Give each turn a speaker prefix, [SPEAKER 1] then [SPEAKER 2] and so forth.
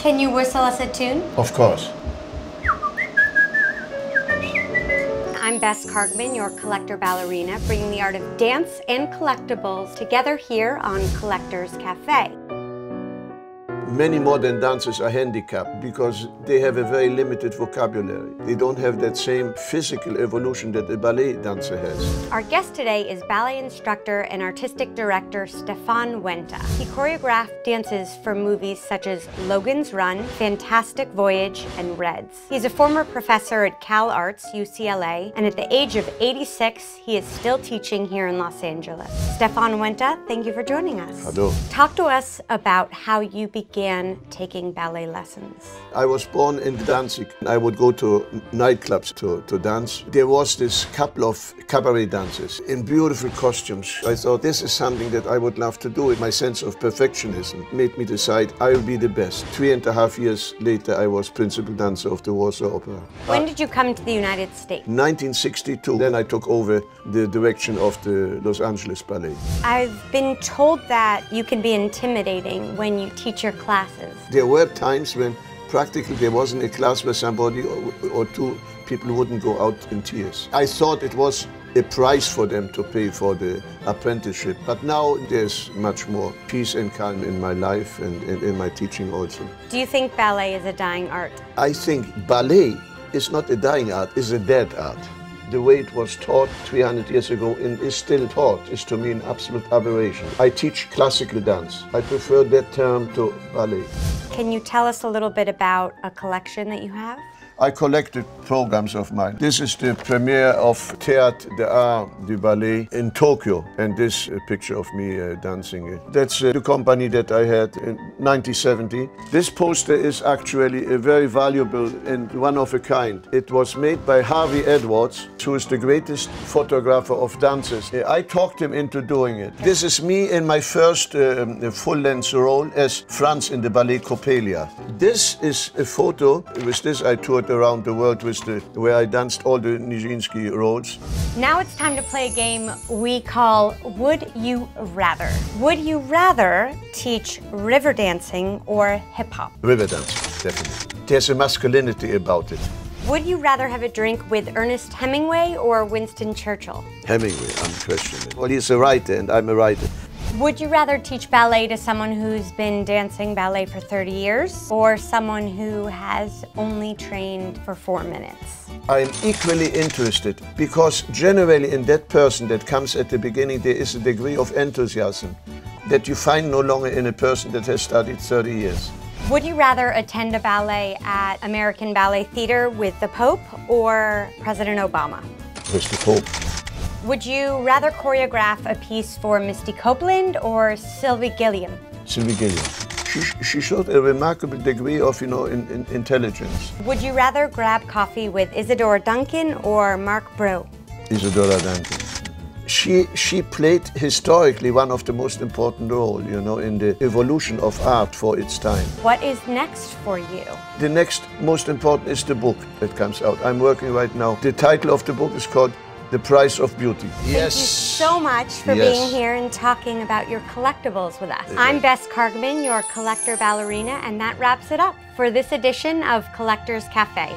[SPEAKER 1] Can you whistle us a tune?
[SPEAKER 2] Of course.
[SPEAKER 1] I'm Bess Kargman, your collector ballerina, bringing the art of dance and collectibles together here on Collectors Cafe.
[SPEAKER 2] Many modern dancers are handicapped because they have a very limited vocabulary. They don't have that same physical evolution that a ballet dancer has.
[SPEAKER 1] Our guest today is ballet instructor and artistic director Stefan Wenta. He choreographed dances for movies such as Logan's Run, Fantastic Voyage, and Reds. He's a former professor at Cal Arts, UCLA, and at the age of 86, he is still teaching here in Los Angeles. Stefan Wenta, thank you for joining us.
[SPEAKER 2] Hello.
[SPEAKER 1] Talk to us about how you began taking ballet lessons.
[SPEAKER 2] I was born in Danzig. I would go to nightclubs to dance. There was this couple of cabaret dancers in beautiful costumes. I thought this is something that I would love to do. My sense of perfectionism made me decide I will be the best. 3.5 years later, I was principal dancer of the Warsaw Opera.
[SPEAKER 1] When did you come to the United States?
[SPEAKER 2] 1962. Then I took over the direction of the Los Angeles Ballet.
[SPEAKER 1] I've been told that you can be intimidating when you teach your classes.
[SPEAKER 2] There were times when practically there wasn't a class where somebody or two people wouldn't go out in tears. I thought it was a price for them to pay for the apprenticeship, but now there's much more peace and calm in my life and in my teaching also.
[SPEAKER 1] Do you think ballet is a dying art?
[SPEAKER 2] I think ballet is not a dying art, it's a dead art. The way it was taught 300 years ago and is still taught is to me an absolute aberration. I teach classical dance. I prefer that term to ballet.
[SPEAKER 1] Can you tell us a little bit about a collection that you have?
[SPEAKER 2] I collected programs of mine. This is the premiere of Théâtre d'Art du Ballet in Tokyo, and this picture of me dancing. That's the company that I had in 1970. This poster is actually a very valuable and one of a kind. It was made by Harvey Edwards, who is the greatest photographer of dancers. I talked him into doing it. This is me in my first full-length role as Franz in the ballet Coppelia. This is a photo. With this I toured around the world with where I danced all the Nijinsky roles.
[SPEAKER 1] Now it's time to play a game we call Would You Rather. Would you rather teach river dancing or hip hop?
[SPEAKER 2] River dancing, definitely. There's a masculinity about it.
[SPEAKER 1] Would you rather have a drink with Ernest Hemingway or Winston Churchill?
[SPEAKER 2] Hemingway, unquestionably. Well, he's a writer and I'm a writer.
[SPEAKER 1] Would you rather teach ballet to someone who's been dancing ballet for 30 years or someone who has only trained for 4 minutes?
[SPEAKER 2] I'm equally interested because generally in that person that comes at the beginning there is a degree of enthusiasm that you find no longer in a person that has studied 30 years.
[SPEAKER 1] Would you rather attend a ballet at American Ballet Theater with the Pope or President Obama?
[SPEAKER 2] With the Pope.
[SPEAKER 1] Would you rather choreograph a piece for Misty Copeland or Sylvie Gilliam?
[SPEAKER 2] Sylvie Gilliam. She showed a remarkable degree of, intelligence.
[SPEAKER 1] Would you rather grab coffee with Isadora Duncan or Mark Bro?
[SPEAKER 2] Isadora Duncan. She played historically one of the most important roles, in the evolution of art for its time.
[SPEAKER 1] What is next for you?
[SPEAKER 2] The next most important is the book that comes out. I'm working right now. The title of the book is called The Price of Beauty.
[SPEAKER 1] Thank you so much for being here and talking about your collectibles with us. I'm Bess Kargman, your collector ballerina, and that wraps it up for this edition of Collectors Cafe.